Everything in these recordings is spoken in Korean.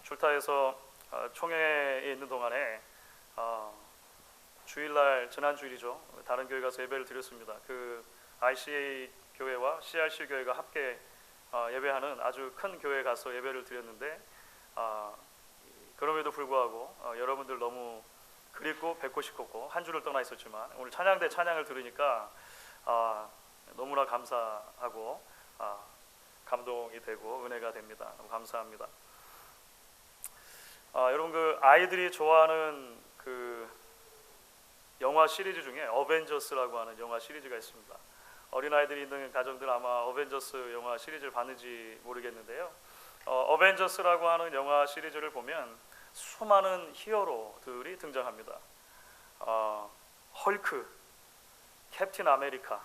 줄타에서 총회에 있는 동안에 주일날, 지난 주일이죠, 다른 교회 가서 예배를 드렸습니다. 그 ICA 교회와 CRC 교회가 함께 예배하는 아주 큰 교회에 가서 예배를 드렸는데, 그럼에도 불구하고 여러분들 너무 그립고 뵙고 싶었고 한 주를 떠나 있었지만, 오늘 찬양대 찬양을 들으니까 너무나 감사하고 감동이 되고 은혜가 됩니다. 너무 감사합니다. 여러분, 그 아이들이 좋아하는 그 영화 시리즈 중에 어벤져스라고 하는 영화 시리즈가 있습니다. 어린아이들이 있는 가정들 아마 어벤져스 영화 시리즈를 봤는지 모르겠는데요, 어벤져스라고 하는 영화 시리즈를 보면 수많은 히어로들이 등장합니다. 헐크, 캡틴 아메리카,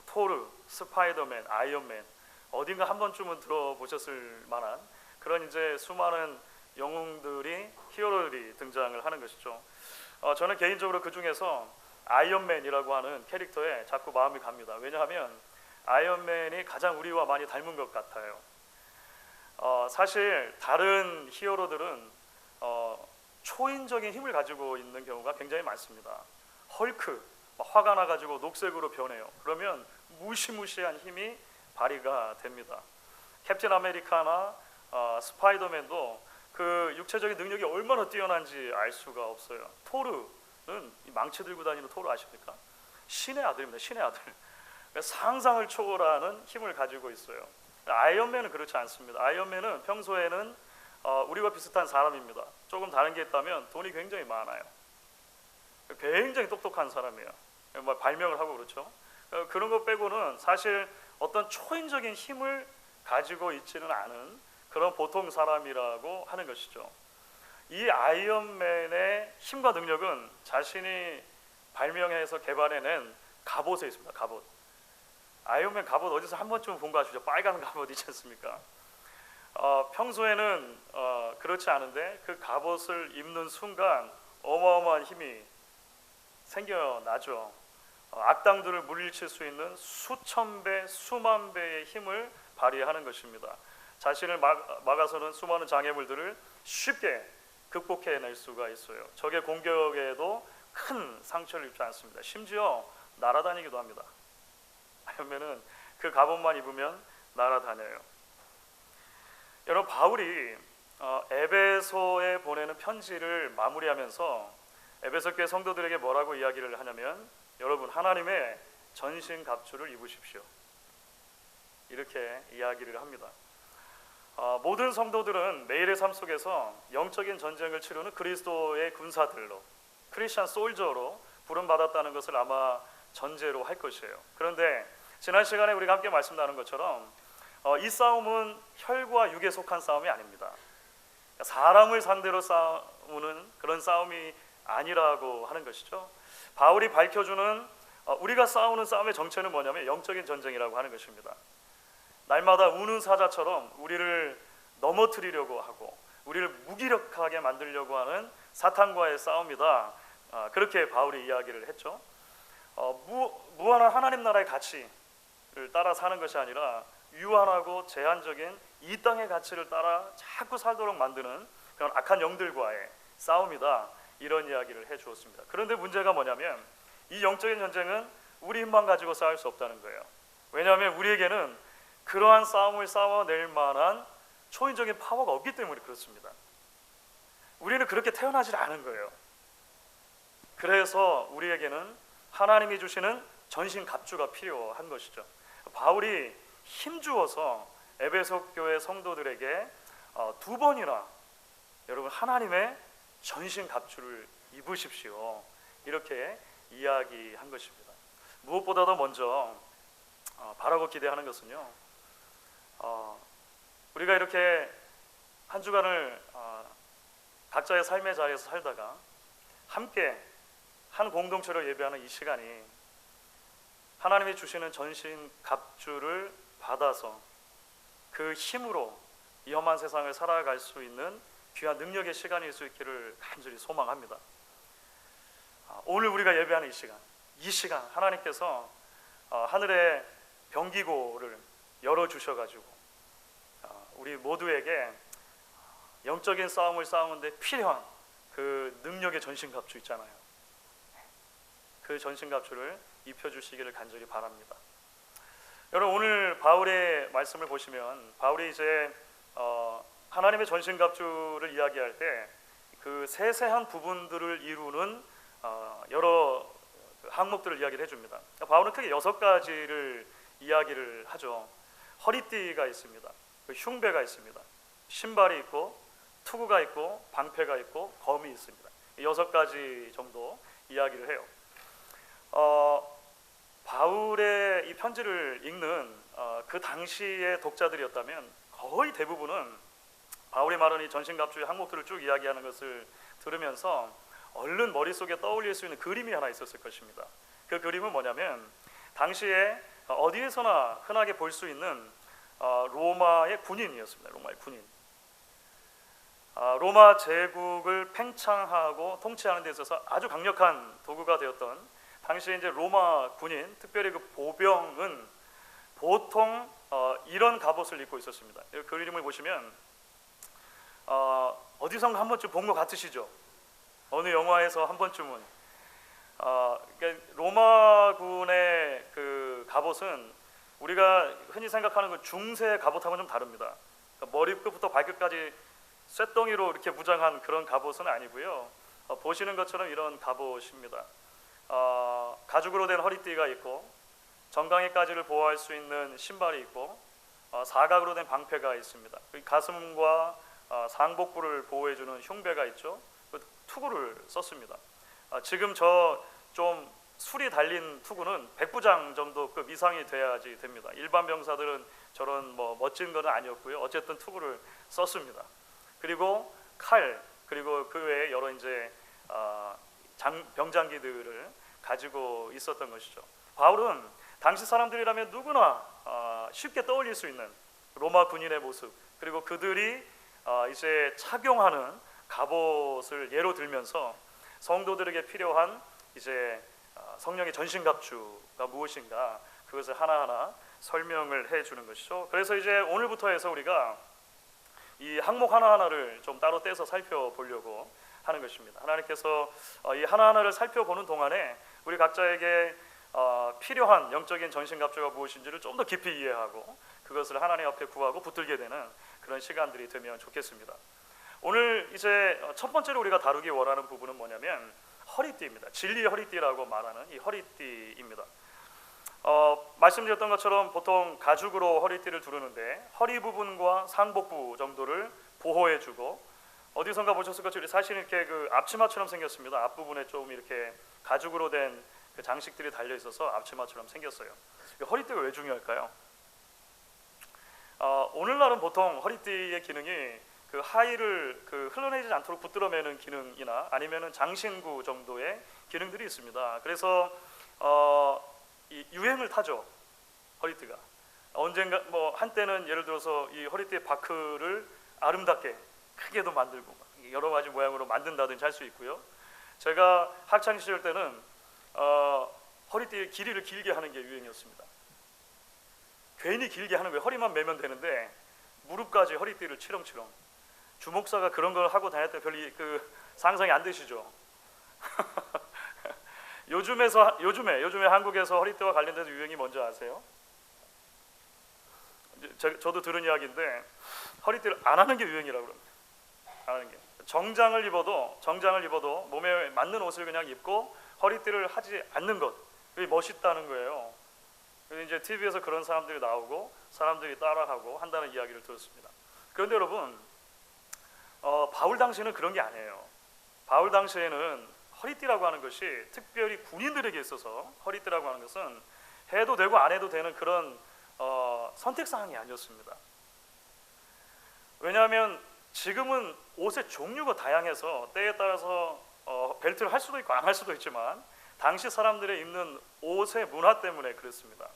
토르, 스파이더맨, 아이언맨, 어딘가 한 번쯤은 들어보셨을 만한 그런 이제 수많은 영웅들이, 히어로들이 등장을 하는 것이죠. 저는 개인적으로 그 중에서 아이언맨이라고 하는 캐릭터에 자꾸 마음이 갑니다. 왜냐하면 아이언맨이 가장 우리와 많이 닮은 것 같아요. 사실 다른 히어로들은 초인적인 힘을 가지고 있는 경우가 굉장히 많습니다. 헐크, 화가 나가지고 녹색으로 변해요. 그러면 무시무시한 힘이 발휘가 됩니다. 캡틴 아메리카나 스파이더맨도 그 육체적인 능력이 얼마나 뛰어난지 알 수가 없어요. 토르는 망치 들고 다니는 토르 아십니까? 신의 아들입니다. 신의 아들. 상상을 초월하는 힘을 가지고 있어요. 아이언맨은 그렇지 않습니다. 아이언맨은 평소에는 우리와 비슷한 사람입니다. 조금 다른 게 있다면 돈이 굉장히 많아요. 굉장히 똑똑한 사람이에요. 발명을 하고 그렇죠. 그런 것 빼고는 사실 어떤 초인적인 힘을 가지고 있지는 않은 그런 보통 사람이라고 하는 것이죠. 이 아이언맨의 힘과 능력은 자신이 발명해서 개발해낸 갑옷에 있습니다. 갑옷. 아이언맨 갑옷 어디서 한 번쯤은 본 거 아시죠? 빨간 갑옷 있지 않습니까? 평소에는 그렇지 않은데 그 갑옷을 입는 순간 어마어마한 힘이 생겨나죠. 악당들을 물리칠 수 있는 수천 배, 수만 배의 힘을 발휘하는 것입니다. 자신을 막아서는 수많은 장애물들을 쉽게 극복해낼 수가 있어요. 적의 공격에도 큰 상처를 입지 않습니다. 심지어 날아다니기도 합니다. 아이언맨은 그 갑옷만 입으면 날아다녀요. 여러분, 바울이 에베소에 보내는 편지를 마무리하면서 에베소 교회 성도들에게 뭐라고 이야기를 하냐면, 여러분, 하나님의 전신갑주를 입으십시오. 이렇게 이야기를 합니다. 모든 성도들은 매일의 삶 속에서 영적인 전쟁을 치르는 그리스도의 군사들로, 크리스천 솔저로 부름받았다는 것을 아마 전제로 할 것이에요. 그런데 지난 시간에 우리가 함께 말씀 나눈 것처럼 이 싸움은 혈과 육에 속한 싸움이 아닙니다. 사람을 상대로 싸우는 그런 싸움이 아니라고 하는 것이죠. 바울이 밝혀주는 우리가 싸우는 싸움의 정체는 뭐냐면 영적인 전쟁이라고 하는 것입니다. 날마다 우는 사자처럼 우리를 넘어뜨리려고 하고 우리를 무기력하게 만들려고 하는 사탄과의 싸움이다. 그렇게 바울이 이야기를 했죠. 무한한 하나님 나라의 가치를 따라 사는 것이 아니라 유한하고 제한적인 이 땅의 가치를 따라 자꾸 살도록 만드는 그런 악한 영들과의 싸움이다. 이런 이야기를 해주었습니다. 그런데 문제가 뭐냐면 이 영적인 전쟁은 우리 힘만 가지고 싸울 수 없다는 거예요. 왜냐하면 우리에게는 그러한 싸움을 싸워낼 만한 초인적인 파워가 없기 때문에 그렇습니다. 우리는 그렇게 태어나질 않은 거예요. 그래서 우리에게는 하나님이 주시는 전신 갑주가 필요한 것이죠. 바울이 힘주어서 에베소 교회 성도들에게 두 번이나 여러분 하나님의 전신 갑주를 입으십시오. 이렇게 이야기한 것입니다. 무엇보다도 먼저 바라고 기대하는 것은요, 우리가 이렇게 한 주간을 각자의 삶의 자리에서 살다가 함께 한 공동체로 예배하는 이 시간이 하나님이 주시는 전신 갑주를 받아서 그 힘으로 이 험한 세상을 살아갈 수 있는 귀한 능력의 시간일 수 있기를 간절히 소망합니다. 오늘 우리가 예배하는 이 시간 하나님께서 하늘의 병기고를 열어주셔가지고 우리 모두에게 영적인 싸움을 싸우는데 필요한 그 능력의 전신갑주 있잖아요. 그 전신갑주를 입혀주시기를 간절히 바랍니다. 여러분, 오늘 바울의 말씀을 보시면 바울이 이제 하나님의 전신갑주를 이야기할 때 그 세세한 부분들을 이루는 여러 항목들을 이야기를 해줍니다. 바울은 크게 6가지를 이야기를 하죠. 허리띠가 있습니다. 흉배가 있습니다. 신발이 있고 투구가 있고 방패가 있고 검이 있습니다. 6가지 정도 이야기를 해요. 바울의 이 편지를 읽는 그 당시의 독자들이었다면 거의 대부분은 바울이 말하는 이 전신갑주의 항목들을 쭉 이야기하는 것을 들으면서 얼른 머릿속에 떠올릴 수 있는 그림이 하나 있었을 것입니다. 그 그림은 뭐냐면 당시에 어디에서나 흔하게 볼 수 있는 로마의 군인이었습니다. 로마의 군인. 로마 제국을 팽창하고 통치하는 데 있어서 아주 강력한 도구가 되었던 당시에 이제 로마 군인, 특별히 그 보병은 보통 이런 갑옷을 입고 있었습니다. 그 그림을 보시면 어디선가 한 번쯤 본 것 같으시죠? 어느 영화에서 한 번쯤은. 그러니까 로마군의 그 갑옷은 우리가 흔히 생각하는 그 중세 갑옷하고는 좀 다릅니다. 그러니까 머리끝부터 발끝까지 쇳덩이로 이렇게 무장한 그런 갑옷은 아니고요. 보시는 것처럼 이런 갑옷입니다. 가죽으로 된 허리띠가 있고 정강이까지를 보호할 수 있는 신발이 있고 사각으로 된 방패가 있습니다. 가슴과 상복부를 보호해주는 흉배가 있죠. 투구를 썼습니다. 지금 저 좀 술이 달린 투구는 백부장 정도급 이상이 돼야지 됩니다. 일반 병사들은 저런 뭐 멋진 건 아니었고요. 어쨌든 투구를 썼습니다. 그리고 칼, 그리고 그 외에 여러 이제 병장기들을 가지고 있었던 것이죠. 바울은 당시 사람들이라면 누구나 쉽게 떠올릴 수 있는 로마 군인의 모습, 그리고 그들이 이제 착용하는 갑옷을 예로 들면서 성도들에게 필요한 이제 성령의 전신갑주가 무엇인가 그것을 하나하나 설명을 해주는 것이죠. 그래서 이제 오늘부터 해서 우리가 이 항목 하나하나를 좀 따로 떼서 살펴보려고 하는 것입니다. 하나님께서 이 하나하나를 살펴보는 동안에 우리 각자에게 필요한 영적인 전신갑주가 무엇인지를 좀 더 깊이 이해하고 그것을 하나님 앞에 구하고 붙들게 되는 그런 시간들이 되면 좋겠습니다. 오늘 이제 첫 번째로 우리가 다루기 원하는 부분은 뭐냐면 허리띠입니다. 진리의 허리띠라고 말하는 이 허리띠입니다. 말씀드렸던 것처럼 보통 가죽으로 허리띠를 두르는데 허리 부분과 상복부 정도를 보호해주고, 어디선가 보셨을 것처럼 사실 이렇게 그 앞치마처럼 생겼습니다. 앞부분에 좀 이렇게 가죽으로 된 그 장식들이 달려 있어서 앞치마처럼 생겼어요. 허리띠가 왜 중요할까요? 오늘날은 보통 허리띠의 기능이 그 하의를 그 흘러내리지 않도록 붙들어 매는 기능이나 아니면은 장신구 정도의 기능들이 있습니다. 그래서 이 유행을 타죠. 허리띠가 언젠가 뭐 한때는 예를 들어서 이 허리띠의 바크를 아름답게 크게도 만들고 여러 가지 모양으로 만든다든지 할 수 있고요. 제가 학창 시절 때는 허리띠의 길이를 길게 하는 게 유행이었습니다. 괜히 길게 하는 거예요. 허리만 매면 되는데 무릎까지 허리띠를 치렁치렁. 주목사가 그런 걸 하고 다닐 때 별로 그 상상이 안 되시죠? 요즘에 한국에서 허리띠와 관련돼서 유행이 뭔지 아세요? 저도 들은 이야기인데 허리띠를 안 하는 게 유행이라고 그럽니다. 안 하는 게. 정장을 입어도 몸에 맞는 옷을 그냥 입고 허리띠를 하지 않는 것, 그게 멋있다는 거예요. 그래서 이제 TV에서 그런 사람들이 나오고 사람들이 따라하고 한다는 이야기를 들었습니다. 그런데 여러분, 바울 당시에는 그런 게 아니에요. 바울 당시에는 허리띠라고 하는 것이 특별히 군인들에게 있어서 허리띠라고 하는 것은 해도 되고 안 해도 되는 그런 선택사항이 아니었습니다. 왜냐하면 지금은 옷의 종류가 다양해서 때에 따라서 벨트를 할 수도 있고 안 할 수도 있지만 당시 사람들의 입는 옷의 문화 때문에 그랬습니다.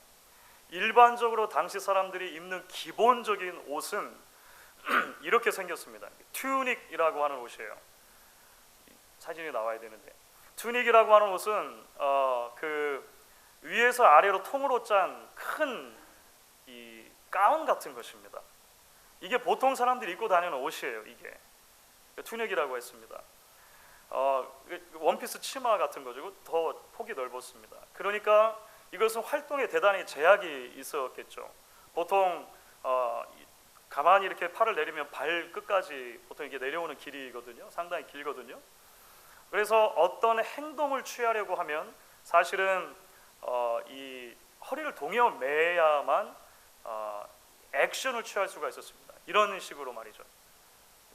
일반적으로 당시 사람들이 입는 기본적인 옷은 이렇게 생겼습니다. 튜닉이라고 하는 옷이에요. 사진이 나와야 되는데, 튜닉이라고 하는 옷은 그 위에서 아래로 통으로 짠 큰 이 가운 같은 것입니다. 이게 보통 사람들이 입고 다니는 옷이에요. 이게 투닉이라고 했습니다. 원피스 치마 같은 거죠. 더 폭이 넓었습니다. 그러니까 이것은 활동에 대단히 제약이 있었겠죠. 보통 가만히 이렇게 팔을 내리면 발 끝까지 보통 이게 내려오는 길이거든요. 상당히 길거든요. 그래서 어떤 행동을 취하려고 하면 사실은 이 허리를 동여 매야만 액션을 취할 수가 있었습니다. 이런 식으로 말이죠.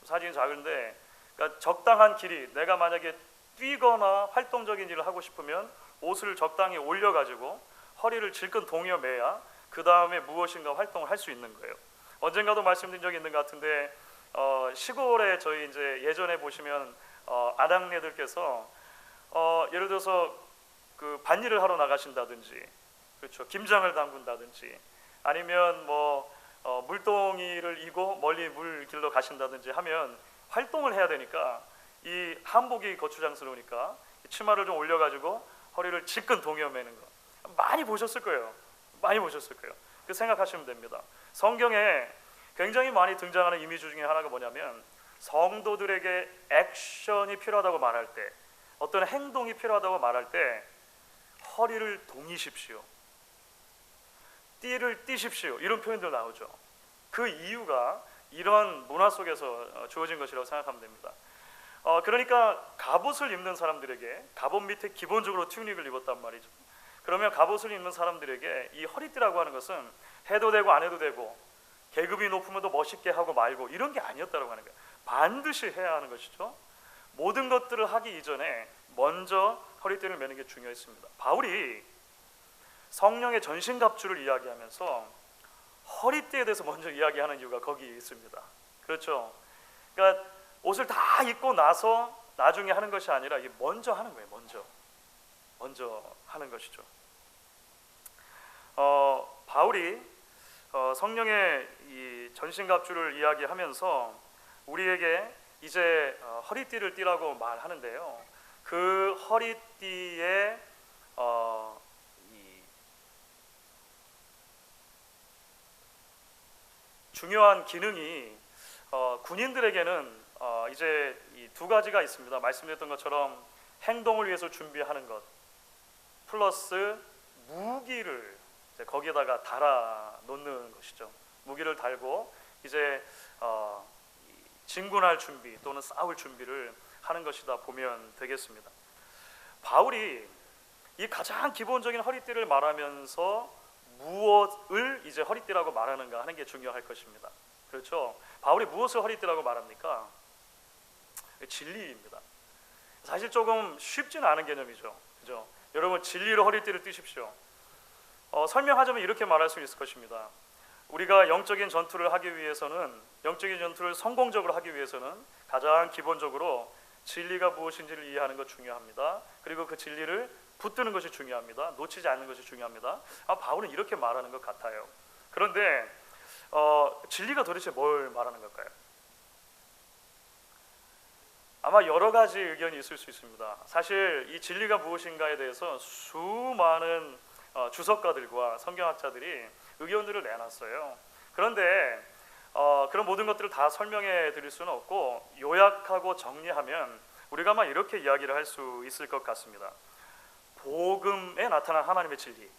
사진이 작은데 그러니까 적당한 길이, 내가 만약에 뛰거나 활동적인 일을 하고 싶으면 옷을 적당히 올려가지고 허리를 질끈 동여 매야 그 다음에 무엇인가 활동을 할 수 있는 거예요. 언젠가도 말씀드린 적이 있는 것 같은데 시골에 저희 이제 예전에 보시면 아낙네들께서 예를 들어서 그 밭일을 하러 나가신다든지, 그렇죠, 김장을 담근다든지, 아니면 뭐 물동이를 이고 멀리 물 길러 가신다든지 하면 활동을 해야 되니까 이 한복이 거추장스러우니까 치마를 좀 올려가지고 허리를 질끈 동여 매는 거 많이 보셨을 거예요. 많이 보셨을 거예요. 그 생각하시면 됩니다. 성경에 굉장히 많이 등장하는 이미지 중에 하나가 뭐냐면 성도들에게 액션이 필요하다고 말할 때, 어떤 행동이 필요하다고 말할 때 허리를 동이십시오, 띠를 띠십시오, 이런 표현들 나오죠. 그 이유가 이런 문화 속에서 주어진 것이라고 생각하면 됩니다. 그러니까 갑옷을 입는 사람들에게, 갑옷 밑에 기본적으로 튜닉을 입었단 말이죠. 그러면 갑옷을 입는 사람들에게 이 허리띠라고 하는 것은 해도 되고 안 해도 되고 계급이 높으면 더 멋있게 하고 말고 이런 게 아니었다고 하는 거예요. 반드시 해야 하는 것이죠. 모든 것들을 하기 이전에 먼저 허리띠를 매는 게 중요했습니다. 바울이 성령의 전신갑주를 이야기하면서 허리띠에 대해서 먼저 이야기하는 이유가 거기에 있습니다. 그렇죠. 그러니까 옷을 다 입고 나서 나중에 하는 것이 아니라 이게 먼저 하는 거예요. 먼저 하는 것이죠. 바울이 성령의 이 전신갑주를 이야기하면서 우리에게 이제 허리띠를 띠라고 말하는데요. 그 허리띠의 이 중요한 기능이 군인들에게는 이제 이 두 가지가 있습니다. 말씀드렸던 것처럼 행동을 위해서 준비하는 것 플러스 무기를 이제 거기에다가 달아 놓는 것이죠. 무기를 달고 이제 진군할 준비 또는 싸울 준비를 하는 것이다 보면 되겠습니다. 바울이 이 가장 기본적인 허리띠를 말하면서 무엇을 이제 허리띠라고 말하는가 하는 게 중요할 것입니다. 그렇죠? 바울이 무엇을 허리띠라고 말합니까? 진리입니다. 사실 조금 쉽지는 않은 개념이죠. 그죠? 여러분, 진리로 허리띠를 띠십시오. 설명하자면 이렇게 말할 수 있을 것입니다. 우리가 영적인 전투를 하기 위해서는, 영적인 전투를 성공적으로 하기 위해서는 가장 기본적으로 진리가 무엇인지를 이해하는 것 중요합니다. 그리고 그 진리를 붙드는 것이 중요합니다. 놓치지 않는 것이 중요합니다. 바울은 이렇게 말하는 것 같아요. 그런데 진리가 도대체 뭘 말하는 걸까요? 아마 여러 가지 의견이 있을 수 있습니다. 사실 이 진리가 무엇인가에 대해서 수많은 주석가들과 성경학자들이 의견들을 내놨어요. 그런데 그런 모든 것들을 다 설명해 드릴 수는 없고 요약하고 정리하면 우리가 아마 이렇게 이야기를 할 수 있을 것 같습니다. 복음에 나타난 하나님의 진리를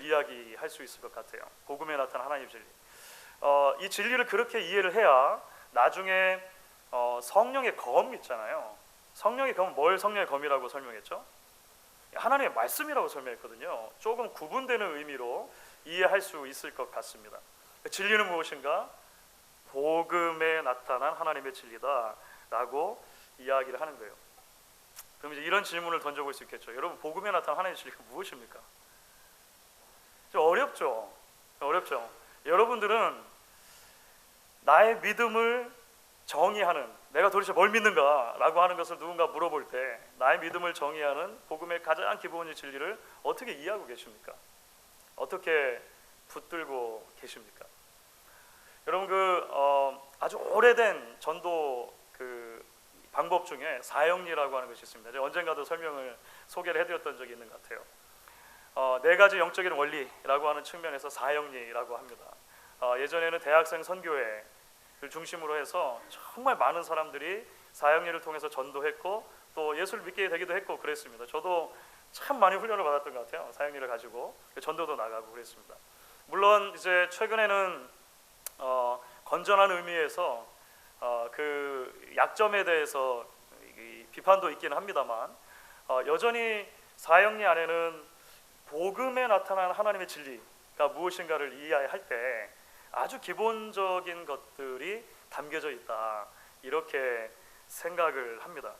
이야기할 수 있을 것 같아요. 복음에 나타난 하나님의 진리. 이 진리를 그렇게 이해를 해야 나중에 성령의 검 있잖아요. 성령의 검은 뭘 성령의 검이라고 설명했죠? 하나님의 말씀이라고 설명했거든요. 조금 구분되는 의미로 이해할 수 있을 것 같습니다. 진리는 무엇인가? 복음에 나타난 하나님의 진리다라고 이야기를 하는 거예요. 그럼 이제 이런 질문을 던져볼 수 있겠죠. 여러분, 복음에 나타난 하나님의 진리가 무엇입니까? 좀 어렵죠. 어렵죠. 여러분들은 나의 믿음을 정의하는, 내가 도대체 뭘 믿는가라고 하는 것을 누군가 물어볼 때 나의 믿음을 정의하는 복음의 가장 기본의 진리를 어떻게 이해하고 계십니까? 어떻게 붙들고 계십니까? 여러분, 아주 오래된 전도 방법 중에 사형리라고 하는 것이 있습니다. 제가 언젠가도 소개를 해드렸던 적이 있는 것 같아요. 네 가지 영적인 원리라고 하는 측면에서 사형리라고 합니다. 예전에는 대학생 선교회를 중심으로 해서 정말 많은 사람들이 사역일을 통해서 전도했고 또 예수를 믿게 되기도 했고 그랬습니다. 저도 참 많이 훈련을 받았던 것 같아요. 사역일을 가지고 전도도 나가고 그랬습니다. 물론 이제 최근에는 건전한 의미에서 그 약점에 대해서 비판도 있기는 합니다만 여전히 사역리 안에는 복음에 나타난 하나님의 진리가 무엇인가를 이해할 때 아주 기본적인 것들이 담겨져 있다, 이렇게 생각을 합니다.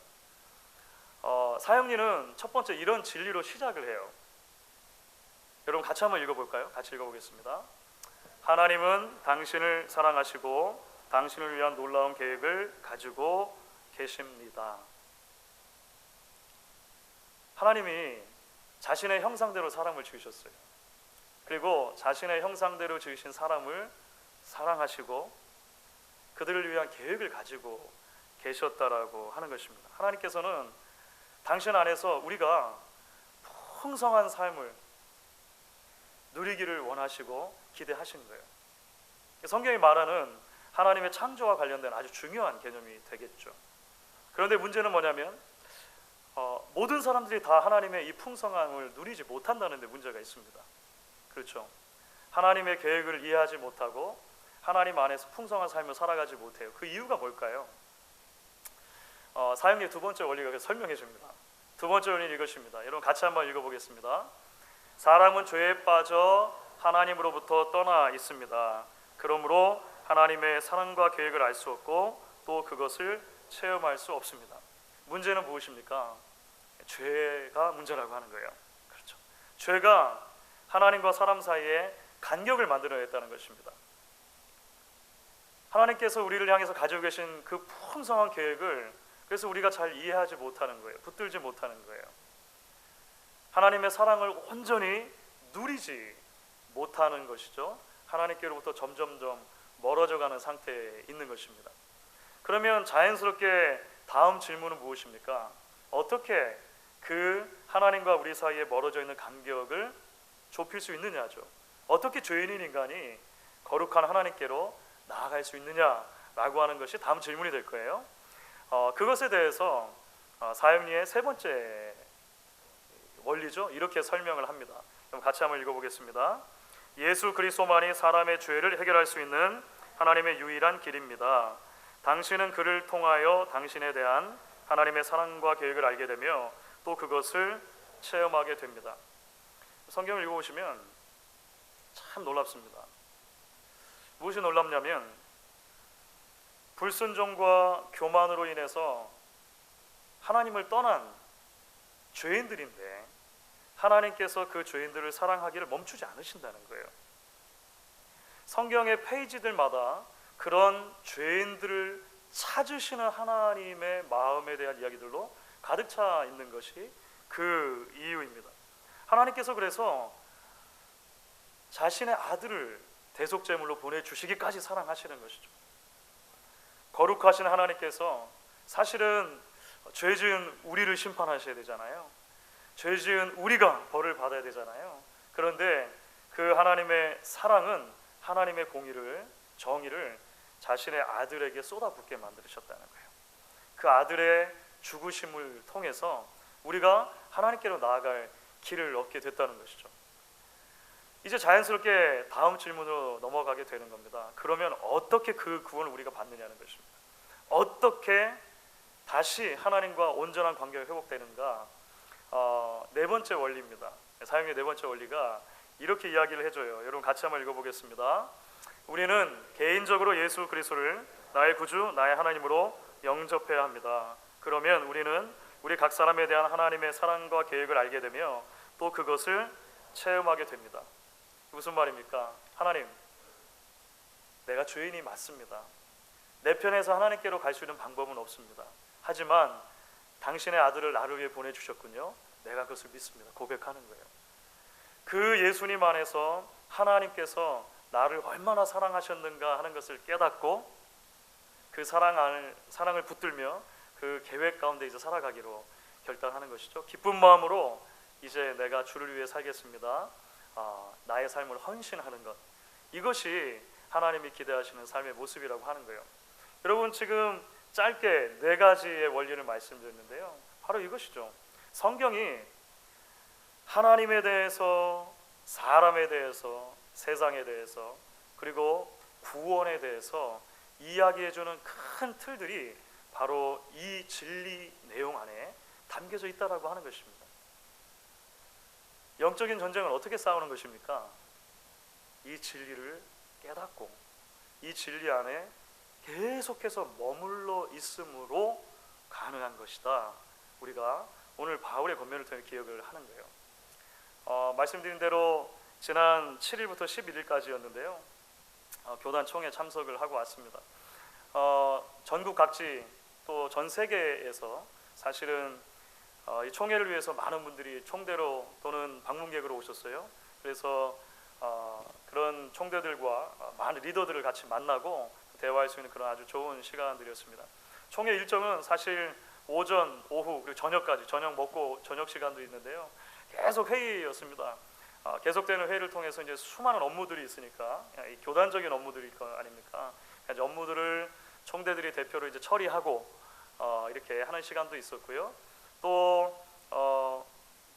사역리는 첫 번째 이런 진리로 시작을 해요. 여러분 같이 한번 읽어볼까요? 같이 읽어보겠습니다. 하나님은 당신을 사랑하시고 당신을 위한 놀라운 계획을 가지고 계십니다. 하나님이 자신의 형상대로 사람을 지으셨어요. 그리고 자신의 형상대로 지으신 사람을 사랑하시고 그들을 위한 계획을 가지고 계셨다라고 하는 것입니다. 하나님께서는 당신 안에서 우리가 풍성한 삶을 누리기를 원하시고 기대하시는 거예요. 성경이 말하는 하나님의 창조와 관련된 아주 중요한 개념이 되겠죠. 그런데 문제는 뭐냐면 모든 사람들이 다 하나님의 이 풍성함을 누리지 못한다는 데 문제가 있습니다. 그렇죠. 하나님의 계획을 이해하지 못하고 하나님 안에서 풍성한 삶을 살아가지 못해요. 그 이유가 뭘까요? 사역의 두 번째 원리가 설명해 줍니다. 두 번째 원리는 이것입니다. 여러분 같이 한번 읽어보겠습니다. 사람은 죄에 빠져 하나님으로부터 떠나 있습니다. 그러므로 하나님의 사랑과 계획을 알 수 없고 또 그것을 체험할 수 없습니다. 문제는 무엇입니까? 죄가 문제라고 하는 거예요. 그렇죠. 죄가 하나님과 사람 사이에 간격을 만들어냈다는 것입니다. 하나님께서 우리를 향해서 가지고 계신 그 풍성한 계획을 그래서 우리가 잘 이해하지 못하는 거예요. 붙들지 못하는 거예요. 하나님의 사랑을 온전히 누리지 못하는 것이죠. 하나님께로부터 점점점 멀어져가는 상태에 있는 것입니다. 그러면 자연스럽게 다음 질문은 무엇입니까? 어떻게 그 하나님과 우리 사이에 멀어져 있는 간격을 좁힐 수 있느냐죠. 어떻게 죄인인 인간이 거룩한 하나님께로 나아갈 수 있느냐라고 하는 것이 다음 질문이 될 거예요. 그것에 대해서 사역리의 세 번째 원리죠. 이렇게 설명을 합니다. 그럼 같이 한번 읽어보겠습니다. 예수 그리스도만이 사람의 죄를 해결할 수 있는 하나님의 유일한 길입니다. 당신은 그를 통하여 당신에 대한 하나님의 사랑과 계획을 알게 되며 또 그것을 체험하게 됩니다. 성경을 읽어보시면 참 놀랍습니다. 무엇이 놀랍냐면 불순종과 교만으로 인해서 하나님을 떠난 죄인들인데 하나님께서 그 죄인들을 사랑하기를 멈추지 않으신다는 거예요. 성경의 페이지들마다 그런 죄인들을 찾으시는 하나님의 마음에 대한 이야기들로 가득 차 있는 것이 그 이유입니다. 하나님께서 그래서 자신의 아들을 대속제물로 보내주시기까지 사랑하시는 것이죠. 거룩하신 하나님께서 사실은 죄 지은 우리를 심판하셔야 되잖아요. 죄 지은 우리가 벌을 받아야 되잖아요. 그런데 그 하나님의 사랑은 하나님의 공의를, 정의를 자신의 아들에게 쏟아붓게 만드셨다는 거예요. 그 아들의 죽으심을 통해서 우리가 하나님께로 나아갈 길을 얻게 됐다는 것이죠. 이제 자연스럽게 다음 질문으로 넘어가게 되는 겁니다. 그러면 어떻게 그 구원을 우리가 받느냐는 것입니다. 어떻게 다시 하나님과 온전한 관계가 회복되는가? 네 번째 원리입니다. 사역의 네 번째 원리가 이렇게 이야기를 해줘요. 여러분 같이 한번 읽어보겠습니다. 우리는 개인적으로 예수 그리스도를 나의 구주, 나의 하나님으로 영접해야 합니다. 그러면 우리는 우리 각 사람에 대한 하나님의 사랑과 계획을 알게 되며 또 그것을 체험하게 됩니다. 무슨 말입니까? 하나님, 내가 죄인이 맞습니다. 내 편에서 하나님께로 갈 수 있는 방법은 없습니다. 하지만 당신의 아들을 나를 위해 보내주셨군요. 내가 그것을 믿습니다. 고백하는 거예요. 그 예수님 안에서 하나님께서 나를 얼마나 사랑하셨는가 하는 것을 깨닫고 그 사랑을 붙들며 그 계획 가운데 이제 살아가기로 결단하는 것이죠. 기쁜 마음으로 이제 내가 주를 위해 살겠습니다. 나의 삶을 헌신하는 것, 이것이 하나님이 기대하시는 삶의 모습이라고 하는 거예요. 여러분 지금 짧게 네 가지의 원리를 말씀드렸는데요. 바로 이것이죠. 성경이 하나님에 대해서, 사람에 대해서, 세상에 대해서, 그리고 구원에 대해서 이야기해주는 큰 틀들이 바로 이 진리 내용 안에 담겨져 있다라고 하는 것입니다. 영적인 전쟁을 어떻게 싸우는 것입니까? 이 진리를 깨닫고 이 진리 안에 계속해서 머물러 있음으로 가능한 것이다. 우리가 오늘 바울의 권면을 통해 기억을 하는 거예요. 말씀드린 대로 지난 7일부터 11일까지였는데요. 교단 총회 참석을 하고 왔습니다. 전국 각지 또 전 세계에서 사실은 이 총회를 위해서 많은 분들이 총대로 또는 방문객으로 오셨어요. 그래서 그런 총대들과 많은 리더들을 같이 만나고 대화할 수 있는 그런 아주 좋은 시간들이었습니다. 총회 일정은 사실 오전, 오후 그리고 저녁까지, 저녁 먹고 저녁 시간도 있는데요. 계속 회의였습니다. 계속되는 회의를 통해서 이제 수많은 업무들이 있으니까 이 교단적인 업무들이 있거 아닙니까? 이제 업무들을 총대들이 대표로 이제 처리하고 이렇게 하는 시간도 있었고요. 또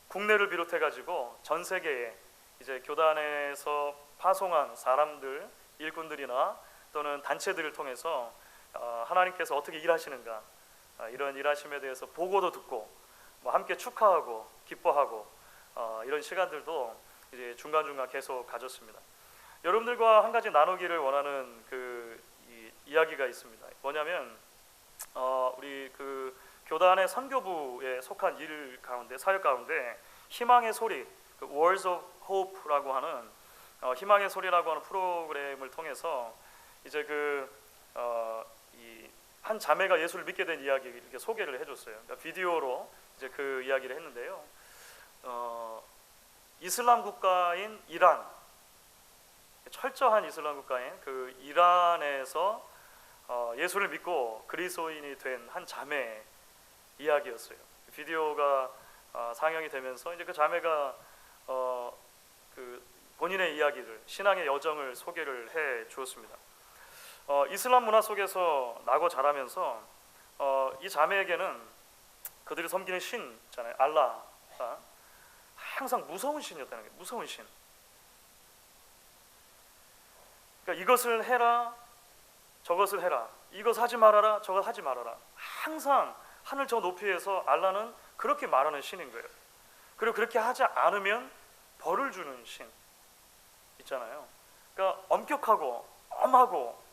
국내를 비롯해 가지고 전 세계에 이제 교단에서 파송한 사람들, 일꾼들이나 또는 단체들을 통해서 하나님께서 어떻게 일하시는가, 이런 일하심에 대해서 보고도 듣고 함께 축하하고 기뻐하고 이런 시간들도 이제 중간중간 계속 가졌습니다. 여러분들과 한 가지 나누기를 원하는 이야기가 있습니다. 뭐냐면 우리 교단의 선교부에 속한 일 가운데, 사역 가운데 희망의 소리, Words of Hope라고 하는 희망의 소리라고 하는 프로그램을 통해서 이제 한 자매가 예수를 믿게 된 이야기 이렇게 소개를 해줬어요. 그러니까 비디오로 이제 그 이야기를 했는데요. 이슬람 국가인 이란, 철저한 이슬람 국가인 그 이란에서 예수를 믿고 그리스도인이 된 한 자매 이야기였어요. 비디오가 상영이 되면서 이제 그 자매가 본인의 이야기를, 신앙의 여정을 소개를 해 주었습니다. 이슬람 문화 속에서 나고 자라면서 이 자매에게는 그들이 섬기는 신 있잖아요. 알라가 항상 무서운 신이었다는 거예요. 무서운 신. 그러니까 이것을 해라, 저것을 해라, 이것 하지 말아라, 저것 하지 말아라. 항상 하늘 저 높이에서 알라는 그렇게 말하는 신인 거예요. 그리고 그렇게 하지 않으면 벌을 주는 신 있잖아요. 그러니까 엄격하고 엄하고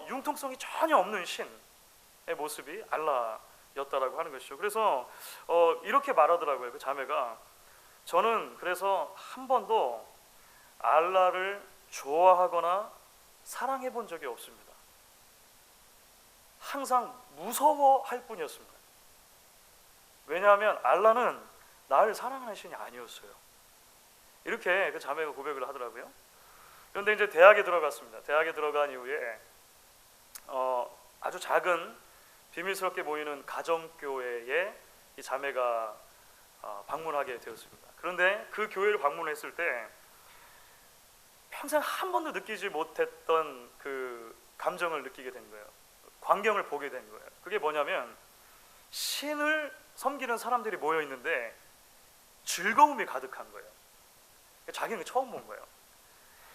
융통성이 전혀 없는 신의 모습이 알라였다라고 하는 것이죠. 그래서 이렇게 말하더라고요. 그 자매가, 저는 그래서 한 번도 알라를 좋아하거나 사랑해 본 적이 없습니다. 항상 무서워할 뿐이었습니다. 왜냐하면 알라는 나를 사랑하는 신이 아니었어요. 이렇게 그 자매가 고백을 하더라고요. 그런데 이제 대학에 들어갔습니다. 대학에 들어간 이후에 아주 작은 비밀스럽게 모이는 가정교회에 이 자매가 방문하게 되었습니다. 그런데 그 교회를 방문했을 때 평생 한 번도 느끼지 못했던 그 감정을 느끼게 된 거예요. 광경을 보게 된 거예요. 그게 뭐냐면 신을 섬기는 사람들이 모여 있는데 즐거움이 가득한 거예요. 자기는 처음 본 거예요.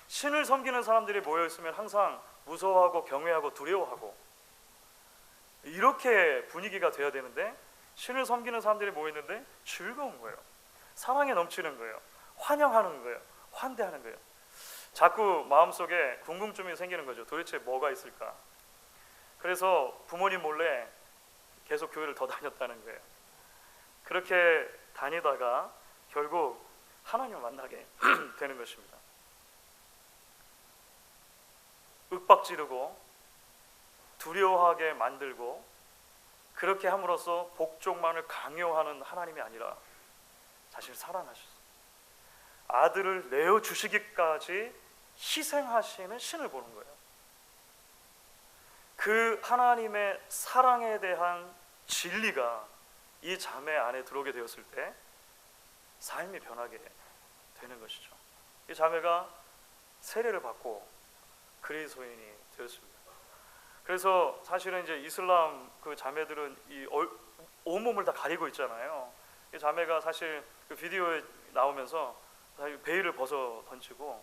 신을 섬기는 사람들이 모여 있으면 항상 무서워하고 경외하고 두려워하고 이렇게 분위기가 돼야 되는데 신을 섬기는 사람들이 모여 있는데 즐거운 거예요. 사랑에 넘치는 거예요. 환영하는 거예요. 환대하는 거예요. 자꾸 마음속에 궁금증이 생기는 거죠. 도대체 뭐가 있을까? 그래서 부모님 몰래 계속 교회를 더 다녔다는 거예요. 그렇게 다니다가 결국 하나님을 만나게 되는 것입니다. 윽박지르고 두려워하게 만들고 그렇게 함으로써 복종만을 강요하는 하나님이 아니라 자신을 사랑하셔서 아들을 내어주시기까지 희생하시는 신을 보는 거예요. 그 하나님의 사랑에 대한 진리가 이 자매 안에 들어오게 되었을 때 삶이 변하게 되는 것이죠. 이 자매가 세례를 받고 그리스도인이 되었습니다. 그래서 사실은 이제 이슬람 그 자매들은 이 온몸을 다 가리고 있잖아요. 이 자매가 사실 그 비디오에 나오면서 사실 베일을 벗어 던지고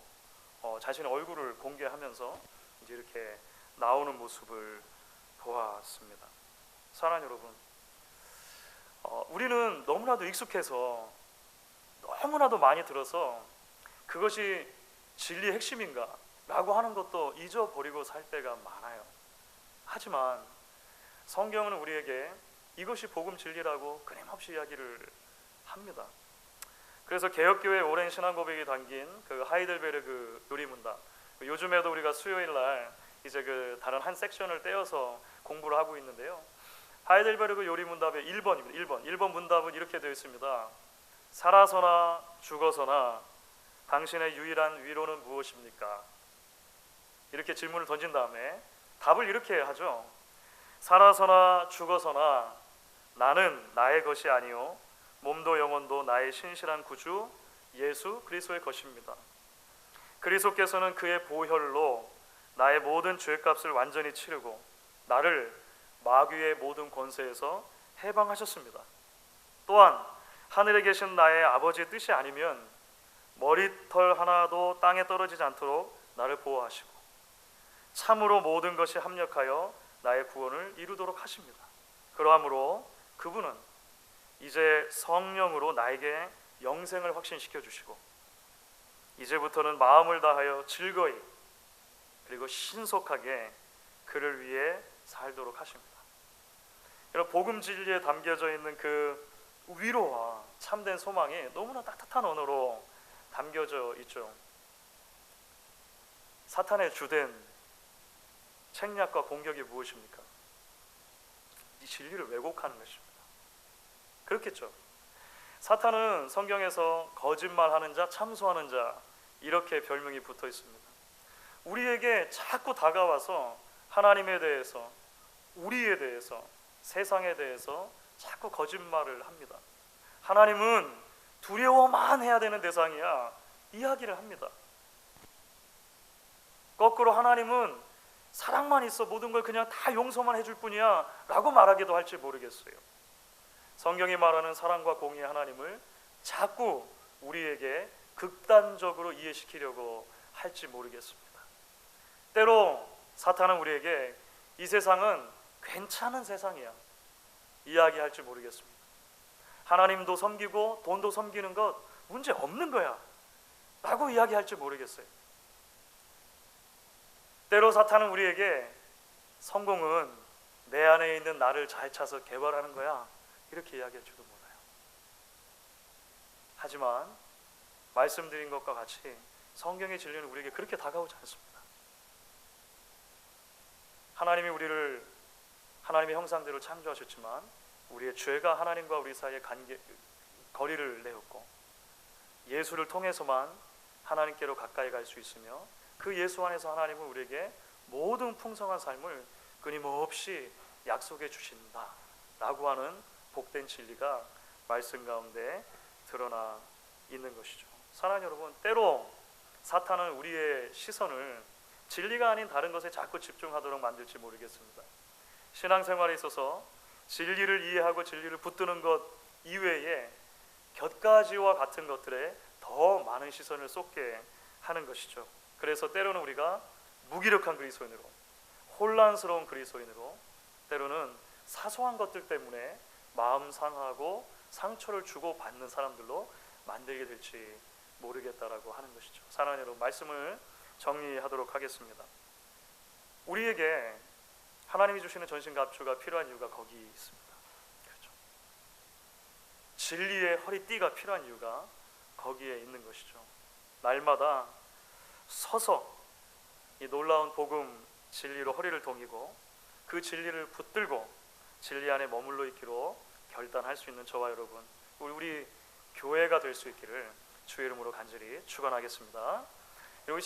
자신의 얼굴을 공개하면서 이제 이렇게 나오는 모습을 보았습니다. 사랑하는 여러분, 우리는 너무나도 익숙해서 너무나도 많이 들어서 그것이 진리의 핵심인가 라고 하는 것도 잊어버리고 살 때가 많아요. 하지만 성경은 우리에게 이것이 복음 진리라고 끊임없이 이야기를 합니다. 그래서 개혁교회의 오랜 신앙 고백이 담긴 그 하이델베르그 요리문답, 요즘에도 우리가 수요일 날 이제 그 다른 한 섹션을 떼어서 공부를 하고 있는데요. 하이델베르그 요리문답의 1번입니다. 1번 문답은 이렇게 되어 있습니다. 살아서나 죽어서나 당신의 유일한 위로는 무엇입니까? 이렇게 질문을 던진 다음에 답을 이렇게 하죠. 살아서나 죽어서나 나는 나의 것이 아니요 몸도 영혼도 나의 신실한 구주 예수 그리스도의 것입니다. 그리스도께서는 그의 보혈로 나의 모든 죄값을 완전히 치르고 나를 마귀의 모든 권세에서 해방하셨습니다. 또한 하늘에 계신 나의 아버지의 뜻이 아니면 머리털 하나도 땅에 떨어지지 않도록 나를 보호하시고 참으로 모든 것이 합력하여 나의 구원을 이루도록 하십니다. 그러므로 그분은 이제 성령으로 나에게 영생을 확신시켜 주시고 이제부터는 마음을 다하여 즐거이 그리고 신속하게 그를 위해 살도록 하십니다. 여러분, 복음 진리에 담겨져 있는 그 위로와 참된 소망이 너무나 따뜻한 언어로 담겨져 있죠. 사탄의 주된 책략과 공격이 무엇입니까? 이 진리를 왜곡하는 것입니다. 그렇겠죠. 사탄은 성경에서 거짓말하는 자, 참소하는 자 이렇게 별명이 붙어 있습니다. 우리에게 자꾸 다가와서 하나님에 대해서, 우리에 대해서, 세상에 대해서 자꾸 거짓말을 합니다. 하나님은 두려워만 해야 되는 대상이야 이야기를 합니다. 거꾸로 하나님은 사랑만 있어 모든 걸 그냥 다 용서만 해줄 뿐이야 라고 말하기도 할지 모르겠어요. 성경이 말하는 사랑과 공의의 하나님을 자꾸 우리에게 극단적으로 이해시키려고 할지 모르겠습니다. 때로 사탄은 우리에게 이 세상은 괜찮은 세상이야 이야기할지 모르겠습니다. 하나님도 섬기고 돈도 섬기는 것 문제 없는 거야 라고 이야기할지 모르겠어요. 때로 사탄은 우리에게 성공은 내 안에 있는 나를 잘 차서 개발하는 거야 이렇게 이야기할지도 몰라요. 하지만 말씀드린 것과 같이 성경의 진리는 우리에게 그렇게 다가오지 않습니다. 하나님이 우리를 하나님의 형상대로 창조하셨지만 우리의 죄가 하나님과 우리 사이에 거리를 내었고 예수를 통해서만 하나님께로 가까이 갈 수 있으며 그 예수 안에서 하나님은 우리에게 모든 풍성한 삶을 끊임없이 약속해 주신다 라고 하는 복된 진리가 말씀 가운데 드러나 있는 것이죠. 사랑하는 여러분, 때로 사탄은 우리의 시선을 진리가 아닌 다른 것에 자꾸 집중하도록 만들지 모르겠습니다. 신앙생활에 있어서 진리를 이해하고 진리를 붙드는 것 이외에 곁가지와 같은 것들에 더 많은 시선을 쏟게 하는 것이죠. 그래서 때로는 우리가 무기력한 그리스도인으로, 혼란스러운 그리스도인으로, 때로는 사소한 것들 때문에 마음 상하고 상처를 주고 받는 사람들로 만들게 될지 모르겠다라고 하는 것이죠. 사랑하는 여러분, 말씀을 정리하도록 하겠습니다. 우리에게 하나님이 주시는 전신갑주가 필요한 이유가 거기 있습니다. 그렇죠. 진리의 허리띠가 필요한 이유가 거기에 있는 것이죠. 날마다 서서 이 놀라운 복음 진리로 허리를 동이고 그 진리를 붙들고 진리 안에 머물러 있기로 결단할 수 있는 저와 여러분, 우리 교회가 될 수 있기를 주의 이름으로 간절히 축원하겠습니다. 여기